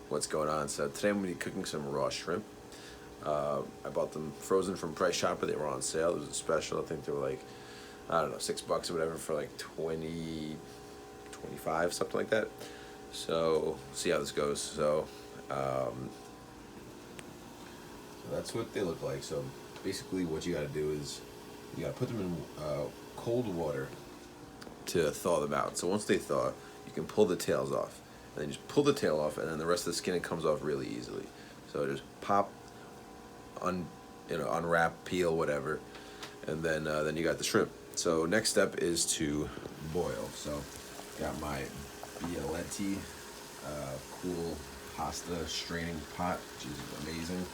what's going on. So today I'm going to be cooking some raw shrimp. I bought them frozen from Price Chopper. They were on sale. It was a special. I think they were like, I don't know, $6 or whatever for like 20, 25, something like that. So see how this goes. So that's what they look like. So basically what you got to do is you got to put them in cold water to thaw them out. So once they thaw, you can pull the tails off. And then just pull the tail off, and then the rest of the skin comes off really easily. So just pop, unwrap, peel, whatever, and then you got the shrimp. So next step is to boil. So got my Bialetti cool pasta straining pot, which is amazing.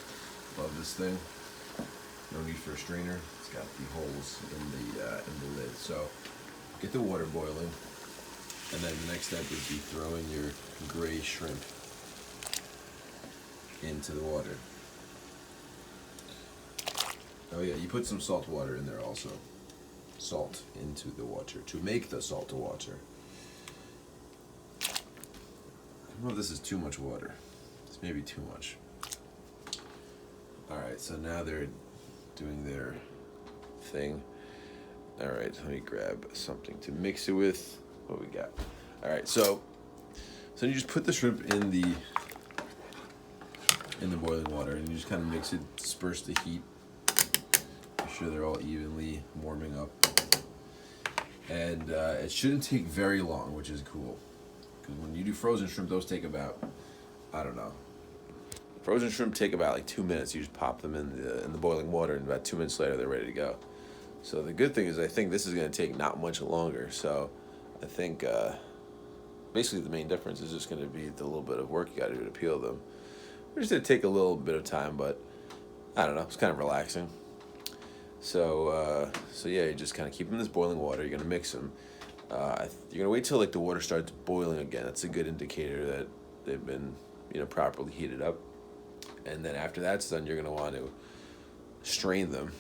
Love this thing. No need for a strainer. It's got the holes in the lid. So get the water boiling, and then the next step is you throw in your gray shrimp into the water. Oh yeah, you put some salt water in there also. Salt into the water to make the salt water. I don't know if this is too much water. It's maybe too much. Alright, so now they're doing their thing. Alright, let me grab something to mix it with. What we got? Alright, so you just put the shrimp in the boiling water, and you just kind of mix it, disperse the heat. Make sure they're all evenly warming up. And it shouldn't take very long, which is cool. Because when you do frozen shrimp, those take about, I don't know. Frozen shrimp take about like 2 minutes. You just pop them in the boiling water, and about 2 minutes later, they're ready to go. So the good thing is I think this is going to take not much longer. So I think basically the main difference is just going to be the little bit of work you got to do to peel them. Which is going to take a little bit of time, but I don't know. It's kind of relaxing. So yeah, you just kind of keep them in this boiling water. You're going to mix them. You're going to wait till like the water starts boiling again. That's a good indicator that they've been properly heated up. And then after that's done, you're going to want to strain them.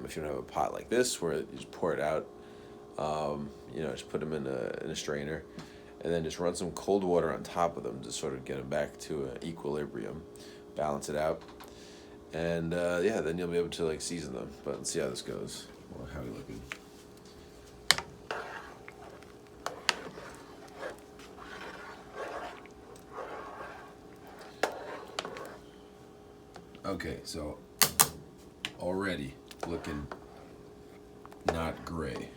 If you don't have a pot like this where you just pour it out, just put them in a strainer, and then just run some cold water on top of them to sort of get them back to an equilibrium, balance it out, and then you'll be able to like season them. But let's see how this goes. Well, how are we looking? Okay, so already looking not gray.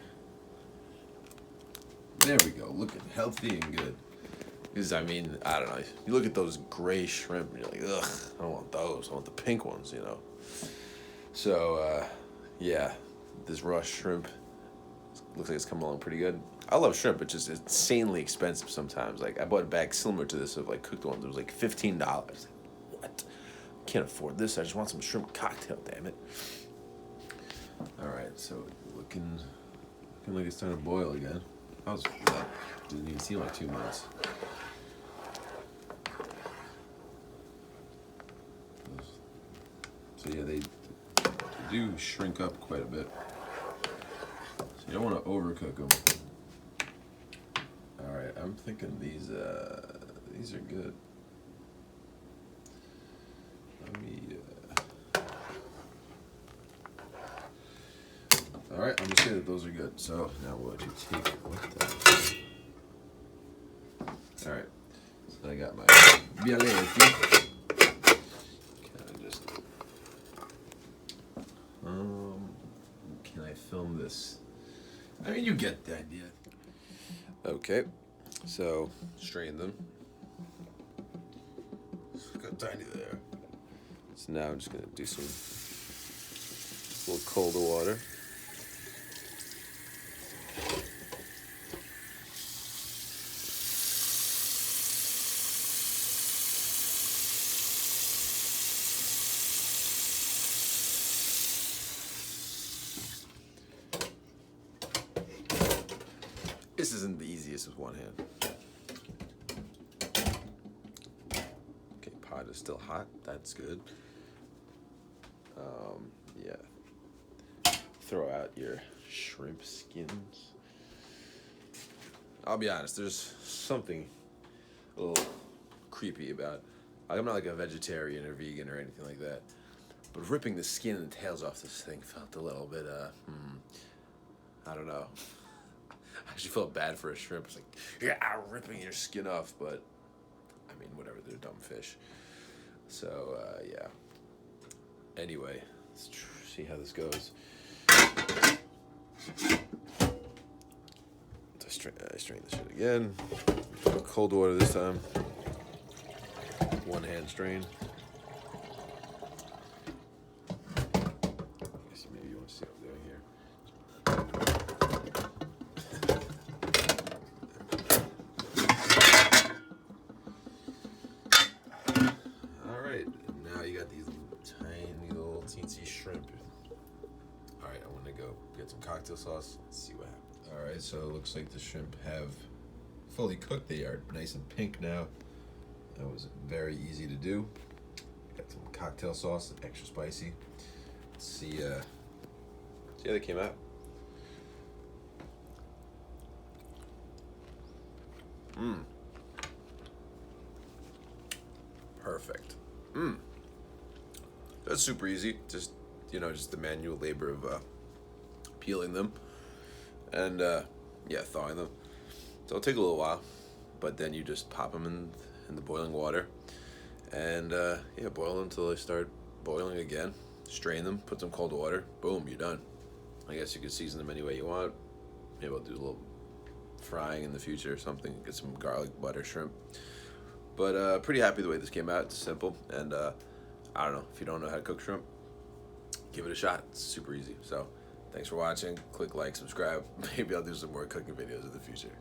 There we go, looking healthy and good. Because, I mean, I don't know. You look at those gray shrimp and you're like, ugh, I don't want those. I want the pink ones, So, yeah, this raw shrimp looks like it's coming along pretty good. I love shrimp. It's just insanely expensive sometimes. Like, I bought a bag similar to this of, like, cooked ones. It was, like, $15. What? Can't afford this. I just want some shrimp cocktail, damn it. Alright, so looking like it's starting to boil again. That didn't even seem like 2 minutes. So yeah, they do shrink up quite a bit. So you don't want to overcook them. Alright, I'm thinking these are good. Alright, I'm just saying that those are good. So now what do you take with that? Alright, so I got my Bialetti. Kind of just can I film this? I mean, you get the idea. Okay, so strain them. Got tiny there. So now I'm just gonna do some little colder water. This isn't the easiest with one hand. Okay, pot is still hot. That's good. Yeah. Throw out your shrimp skins. I'll be honest, there's something a little creepy about. I'm not like a vegetarian or vegan or anything like that, but ripping the skin and the tails off this thing felt a little bit, I don't know. I actually felt bad for a shrimp. It's like, yeah, ripping your skin off, but I mean, whatever, they're dumb fish. So, yeah. Anyway, let's see how this goes. I strain this shit again. Cold water this time. One hand strain. I guess maybe you want to see what I'm doing here. All right, now you got these tiny little teensy shrimp. All right, I want to go get some cocktail sauce. Let's see what happens. All right, so it looks like the shrimp have fully cooked. They are nice and pink now. That was very easy to do. Got some cocktail sauce, extra spicy. Let's see how they came out. Perfect. That's super easy. Just the manual labor of peeling them and thawing them. So it'll take a little while, but then you just pop them in the boiling water and boil them until they start boiling again. Strain them, put some cold water. Boom, you're done. I guess you could season them any way you want. Maybe I'll do a little frying in the future or something. Get some garlic butter shrimp. But pretty happy the way this came out. It's simple, and I don't know, if you don't know how to cook shrimp, give it a shot. It's super easy. So thanks for watching. Click like, subscribe. Maybe I'll do some more cooking videos in the future.